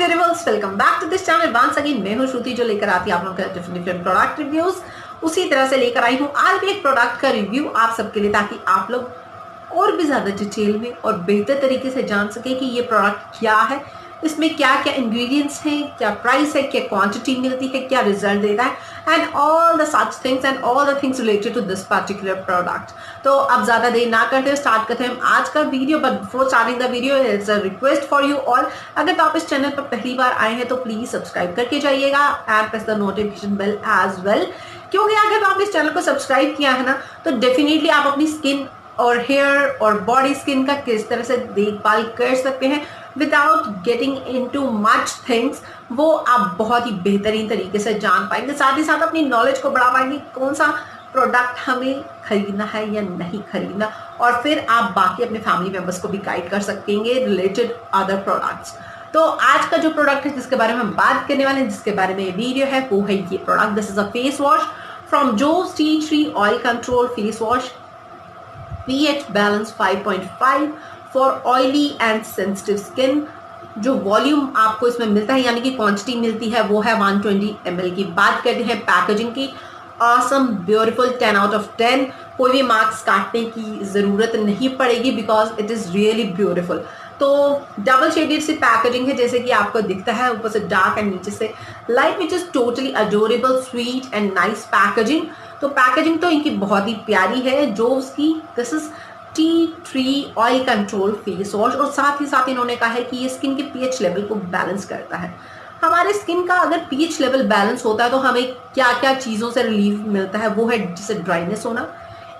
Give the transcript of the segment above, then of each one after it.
Beautifuls, welcome back to this channel once again. मैं हूं श्रुति जो लेकर आती है आप लोगों का डिफरेंट प्रोडक्ट रिव्यूज। उसी तरह से लेकर आई हूं आज भी एक प्रोडक्ट का रिव्यू आप सबके लिए, ताकि आप लोग और भी ज्यादा डिटेल में और बेहतर तरीके से जान सके कि ये प्रोडक्ट क्या है, इसमें क्या क्या इंग्रेडिएंट्स हैं, क्या प्राइस है, क्या क्वांटिटी मिलती है, क्या रिजल्ट देता है, and all the such things and all the things related to this particular product. तो अब ज्यादा देर ना करते हुए स्टार्ट करते हैं आज का video. But before starting the video it's a request for you all, अगर तो आप इस चैनल पर पहली बार आए हैं तो प्लीज सब्सक्राइब करके जाइएगा and press the notification bell as well, क्योंकि अगर आप इस चैनल को सब्सक्राइब किया है ना तो डेफिनेटली आप अपनी स्किन और हेयर और बॉडी स्किन का किस तरह से देखभाल कर सकते हैं without getting into much things, वो आप बहुत ही बेहतरीन तरीके से जान पाएंगे। साथ ही साथ अपनी नॉलेज को बढ़ा पाएंगे कौन सा प्रोडक्ट हमें खरीदना है या नहीं खरीदना, और फिर आप बाकी अपने फैमिली मेंबर्स को भी गाइड कर सकेंगे रिलेटेड अदर प्रोडक्ट्स। तो आज का जो प्रोडक्ट है जिसके बारे में हम बात करने वाले हैं, जिसके बारे में ये वीडियो है, वो है ये product. This is a face wash from Jovees tea tree oil control face wash, pH balance 5.5 for oily and sensitive skin. जो वॉल्यूम आपको इसमें मिलता है यानी कि क्वांटिटी मिलती है वो है 120 ml की। बात करते हैं पैकेजिंग की, ऑसम, ब्यूटीफुल, 10 आउट ऑफ 10। कोई भी मार्क्स काटने की जरूरत नहीं पड़ेगी because it is really beautiful. तो डबल शेडेड सी पैकेजिंग है जैसे कि आपको दिखता है, ऊपर से डार्क एंड नीचे से light, which is totally adorable, sweet and nice packaging. तो पैकेजिंग तो इनकी बहुत ही प्यारी है जोव्स की। This is T tree oil control face wash, और साथ ही साथ इन्होंने कहा है कि ये स्किन के पीएच लेवल को बैलेंस करता है। हमारे स्किन का अगर पीएच लेवल बैलेंस होता है तो हमें क्या क्या चीज़ों से रिलीफ मिलता है, वो है जैसे ड्राइनेस होना,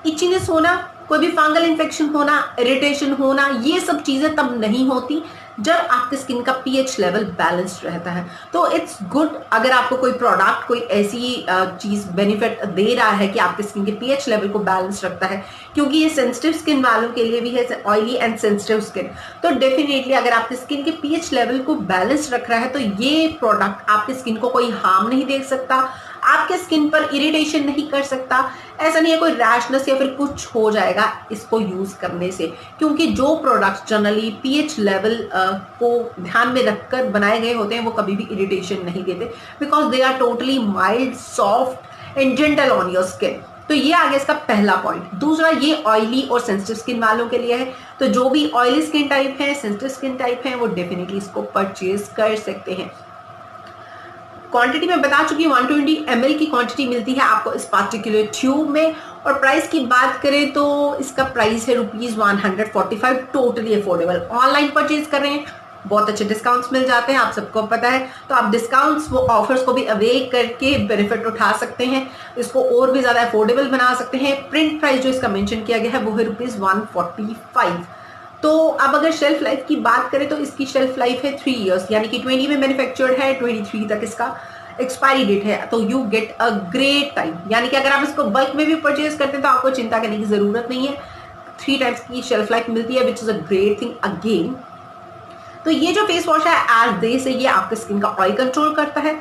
इचीनेस होना, कोई भी फंगल इन्फेक्शन होना, इरिटेशन होना। ये सब चीज़ें तब नहीं होती जब आपके स्किन का पीएच लेवल बैलेंस्ड रहता है। तो इट्स गुड अगर आपको कोई प्रोडक्ट कोई ऐसी चीज़ बेनिफिट दे रहा है कि आपके स्किन के पीएच लेवल को बैलेंस रखता है, क्योंकि ये सेंसिटिव स्किन वालों के लिए भी है, ऑयली एंड सेंसिटिव स्किन। तो डेफिनेटली अगर आपके स्किन के पीएच लेवल को बैलेंस रख रहा है तो ये प्रोडक्ट आपके स्किन को कोई हार्म नहीं दे सकता, आपके स्किन पर इरिटेशन नहीं कर सकता। ऐसा नहीं है कोई रैशनेस या फिर कुछ हो जाएगा इसको यूज करने से, क्योंकि जो प्रोडक्ट्स जनरली पीएच लेवल को ध्यान में रखकर बनाए गए होते हैं वो कभी भी इरिटेशन नहीं देते, because they are totally mild, soft and gentle on your skin. तो ये आ गया इसका पहला पॉइंट। दूसरा, ये ऑयली और सेंसिटिव स्किन वालों के लिए है। तो जो भी ऑयली स्किन टाइप है, सेंसिटिव स्किन टाइप है, वो डेफिनेटली इसको परचेज कर सकते हैं। क्वांटिटी में बता चुकी हूँ, 120 ml की क्वांटिटी मिलती है आपको इस पार्टिकुलर ट्यूब में। और प्राइस की बात करें तो इसका प्राइस है ₹145, टोटली अफोर्डेबल। ऑनलाइन परचेज कर रहे हैं बहुत अच्छे डिस्काउंट्स मिल जाते हैं, आप सबको पता है। तो आप डिस्काउंट्स, वो ऑफर्स को भी अवेल करके बेनिफिट उठा सकते हैं, इसको और भी ज़्यादा अफोर्डेबल बना सकते हैं। प्रिंट प्राइस जो इसका मेंशन किया गया है वो है ₹145। तो अब अगर शेल्फ लाइफ की बात करें तो इसकी शेल्फ लाइफ है 3 इयर्स, यानी कि 20 में मैन्युफैक्चर्ड है, 23 तक इसका एक्सपायरी डेट है। तो you get a great time, यानी कि अगर आप इसको बल्क में भी परचेज करते हैं तो आपको चिंता करने की जरूरत नहीं है। 3 टाइम्स की शेल्फ लाइफ मिलती है, which is a great thing again. तो ये जो फेस वॉश है एज डे से ये आपके स्किन का ऑयल कंट्रोल करता है,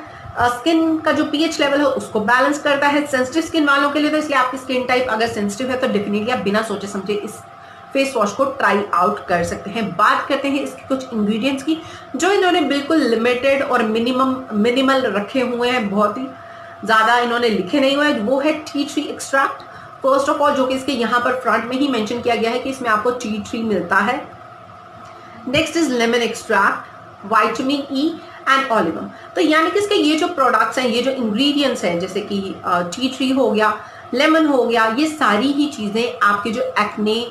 स्किन का जो पीएच लेवल है उसको बैलेंस करता है सेंसिटिव स्किन वालों के लिए। तो इसलिए आपकी स्किन टाइप अगर सेंसिटिव है तो डेफिनेटली आप बिना सोचे समझे इस फेस वॉश को ट्राई आउट कर सकते हैं। बात करते हैं इसके कुछ इंग्रेडिएंट्स की, जो इन्होंने बिल्कुल लिमिटेड और मिनिमल रखे हुए हैं, बहुत ही ज़्यादा इन्होंने लिखे नहीं हुए। वो है tea tree extract first of all, जो कि इसके यहाँ पर फ्रंट में ही मेंशन किया गया है कि इसमें आपको टी ट्री मिलता है। Next is lemon extract, vitamin E and olivem. तो यानी कि इसके ये जो प्रोडक्ट्स हैं, ये जो इंग्रेडिएंट्स हैं, जैसे कि टी ट्री हो गया, लेमन हो गया, ये सारी ही चीज़ें आपके जो एक्ने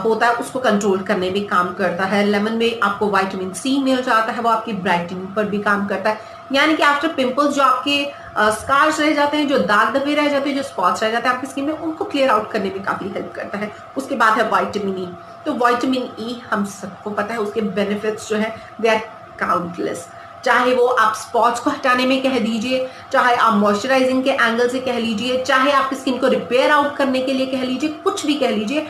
होता है उसको कंट्रोल करने में काम करता है। लेमन में आपको विटामिन सी मिल जाता है, वो आपकी ब्राइटनिंग पर भी काम करता है, यानी कि आफ्टर पिंपल्स जो आपके स्कार्स रह जाते हैं, जो दाग धब्बे रह जाते हैं, जो स्पॉट्स रह जाते हैं आपकी स्किन में, उनको क्लियर आउट करने में काफ़ी हेल्प करता है। उसके बाद है विटामिन ई। तो विटामिन ई हम सबको पता है उसके बेनिफिट्स जो है दे आर काउंटलेस, चाहे वो आप स्पॉट्स को हटाने में कह दीजिए, चाहे आप मॉइस्चराइजिंग के एंगल से कह लीजिए, चाहे आपकी स्किन को रिपेयर आउट करने के लिए कह लीजिए, कुछ भी कह लीजिए,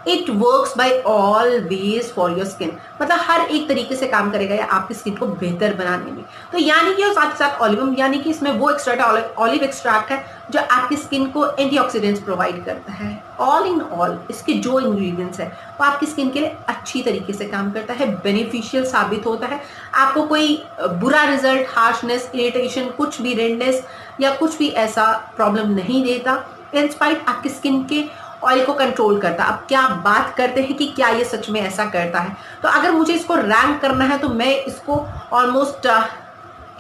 it works by always for your skin, मतलब हर एक तरीके से काम करेगा ये आपकी स्किन को बेहतर बनाने में। तो यानी कि साथ ही साथ ऑलिवम, यानी कि इसमें वो एक्सट्रैक्ट है, ऑलिव एक्सट्रैक्ट है जो आपकी स्किन को एंटीऑक्सीडेंट्स प्रोवाइड करता है। ऑल इन ऑल इसके जो इंग्रेडिएंट्स है वो आपकी स्किन के लिए अच्छी तरीके से काम करता है, बेनिफिशियल साबित होता है। आपको कोई बुरा रिजल्ट, हार्शनेस, इरिटेशन, कुछ भी रेडनेस या कुछ भी ऐसा प्रॉब्लम नहीं देता। इंस्पाइट आपकी स्किन के ऑयल को कंट्रोल करता है। अब क्या बात करते हैं कि क्या ये सच में ऐसा करता है, तो अगर मुझे इसको रैंक करना है तो मैं इसको ऑलमोस्ट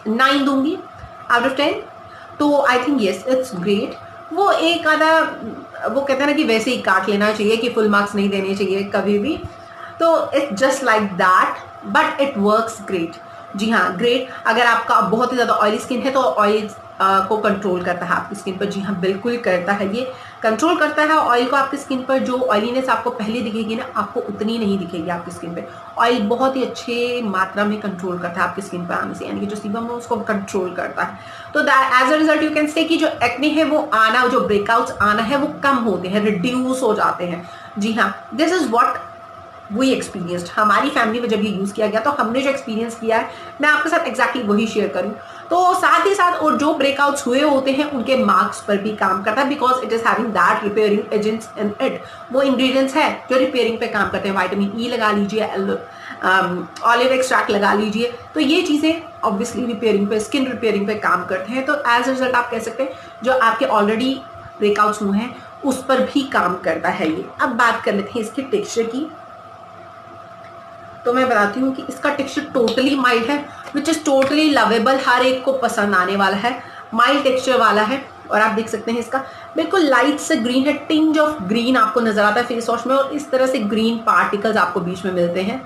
9 दूंगी आउट ऑफ 10। तो I think yes it's great. वो एक आधा वो कहते हैं ना कि वैसे ही काट लेना चाहिए कि फुल मार्क्स नहीं देने चाहिए कभी भी, तो it's just like that, but it works great. जी हाँ, ग्रेट। अगर आपका बहुत ही ज़्यादा ऑयली स्किन है तो ऑयल को कंट्रोल करता है आपकी स्किन पर। जी हाँ, बिल्कुल करता है, ये कंट्रोल करता है ऑयल को आपकी स्किन पर। जो ऑयलीनेस आपको पहले दिखेगी ना, आपको उतनी नहीं दिखेगी आपकी स्किन पे। ऑयल बहुत ही अच्छे मात्रा में कंट्रोल करता है आपकी स्किन पर आने से, यानी कि जो सीबम है उसको कंट्रोल करता है। तो as a result you can say कि जो एक्ने है वो आना, जो ब्रेकआउट्स आना है वो कम होते हैं, रिड्यूस हो जाते हैं। जी हाँ, this is what we experienced. हमारी फैमिली में जब ये यूज़ किया गया तो हमने जो एक्सपीरियंस किया है मैं आपके साथ एग्जैक्टली वही शेयर करूँ। तो साथ ही साथ और जो ब्रेकआउट्स हुए होते हैं उनके मार्क्स पर भी काम करता है, because it is having that repairing agents in it. वो इंग्रेडिएंट्स है जो रिपेयरिंग पे काम करते हैं। विटामिन ई लगा लीजिए, ऑलिव एक्सट्रैक्ट लगा लीजिए, तो ये चीज़ें ऑब्वियसली रिपेयरिंग पे, स्किन रिपेयरिंग पे काम करते हैं। तो एज अ रिजल्ट आप कह सकते हैं जो आपके ऑलरेडी ब्रेकआउट्स हुए हैं उस पर भी काम करता है ये। अब बात कर लेते हैं इसकी टेक्सचर की। तो मैं बताती हूँ कि इसका टेक्सचर टोटली माइल्ड है, विच इज़ टोटली लवेबल, हर एक को पसंद आने वाला है। माइल्ड टेक्सचर वाला है और आप देख सकते हैं इसका बिल्कुल लाइट से ग्रीन है, टिंज ऑफ ग्रीन आपको नजर आता है फेस वॉश में, और इस तरह से ग्रीन पार्टिकल्स आपको बीच में मिलते हैं।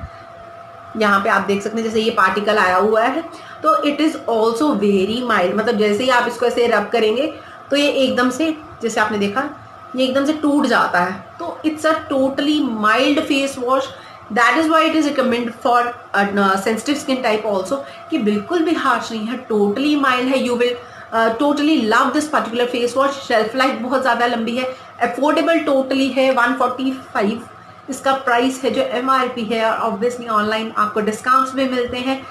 यहाँ पे आप देख सकते हैं जैसे ये पार्टिकल आया हुआ है। तो it is also very mild, मतलब जैसे ही आप इसको ऐसे रब करेंगे तो ये एकदम से, जैसे आपने देखा, ये एकदम से टूट जाता है। तो it's a totally mild face wash. That is why it is recommend for sensitive skin type also, कि बिल्कुल भी हार्श नहीं है, टोटली माइल्ड है। You will totally love this particular face wash. Shelf life बहुत ज़्यादा लंबी है, अफोर्डेबल टोटली है। 145 इसका प्राइस है जो MRP है, और ऑब्वियसली ऑनलाइन आपको डिस्काउंट्स भी मिलते हैं।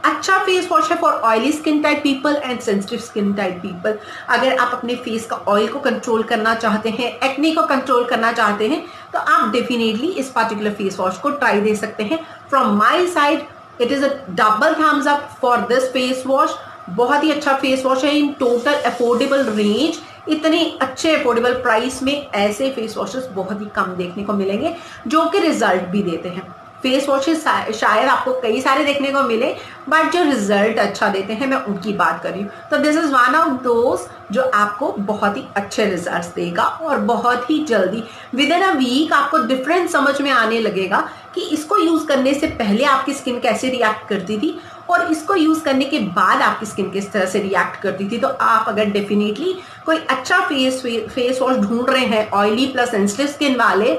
अच्छा फेस वॉश है for oily skin type people and sensitive skin type people. अगर आप अपने फेस का ऑयल को कंट्रोल करना चाहते हैं, एक्ने को कंट्रोल करना चाहते हैं, तो आप डेफिनेटली इस पर्टिकुलर फेस वॉश को ट्राई दे सकते हैं। From my side it is a double thumbs up for this face wash. बहुत ही अच्छा फेस वॉश है इन टोटल अफोर्डेबल रेंज। इतने अच्छे अफोर्डेबल प्राइस में ऐसे फेस वॉशेस बहुत ही कम देखने को मिलेंगे जो कि रिजल्ट भी देते हैं। फेस वॉशेस शायद आपको कई सारे देखने को मिले, बट जो रिजल्ट अच्छा देते हैं मैं उनकी बात कर रही हूँ। तो this is one of those जो आपको बहुत ही अच्छे रिजल्ट्स देगा, और बहुत ही जल्दी विद इन अ वीक आपको डिफरेंस समझ में आने लगेगा कि इसको यूज़ करने से पहले आपकी स्किन कैसे रिएक्ट करती थी और इसको यूज़ करने के बाद आपकी स्किन किस तरह से रिएक्ट करती थी। तो आप अगर डेफिनेटली कोई अच्छा फेस वॉश ढूंढ रहे हैं ऑयली प्लस सेंसिटिव स्किन वाले,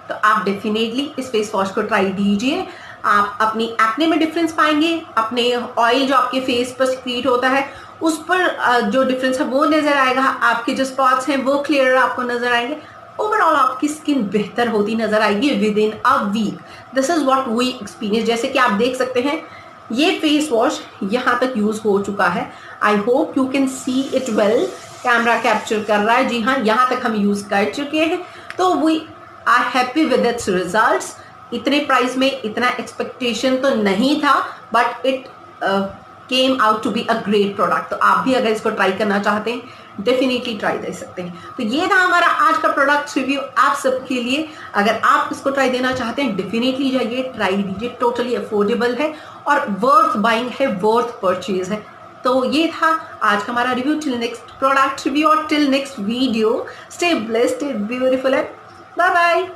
तो आप डेफिनेटली इस फेस वॉश को ट्राई कीजिए। आप अपनी एक्ने में डिफरेंस पाएंगे, अपने ऑयल जो आपके फेस पर सिक्रीट होता है उस पर जो डिफरेंस है वो नजर आएगा, आपके जो स्पॉट्स हैं वो क्लियर आपको नजर आएंगे। ओवरऑल आपकी स्किन बेहतर होती नजर आएगी within a week. This is what we experience. जैसे कि आप देख सकते हैं ये फेस वॉश यहाँ तक यूज हो चुका है। I hope you can see it well. Camera capture कर रहा है, जी हाँ, यहाँ तक हम यूज कर चुके हैं। तो we are happy with its results. इतने प्राइस में इतना एक्सपेक्टेशन तो नहीं था, but it came out to be a great product. तो आप भी अगर इसको ट्राई करना चाहते हैं डेफिनेटली ट्राई दे सकते हैं। तो ये था हमारा आज का प्रोडक्ट रिव्यू आप सबके लिए। अगर आप इसको ट्राई देना चाहते हैं डेफिनेटली जाइए, ट्राई दीजिए। टोटली अफोर्डेबल है और वर्थ बाइंग है, वर्थ परचेज है। तो ये था आज का हमारा review. Till next product review और till next video, stay blessed, stay beautiful and bye bye.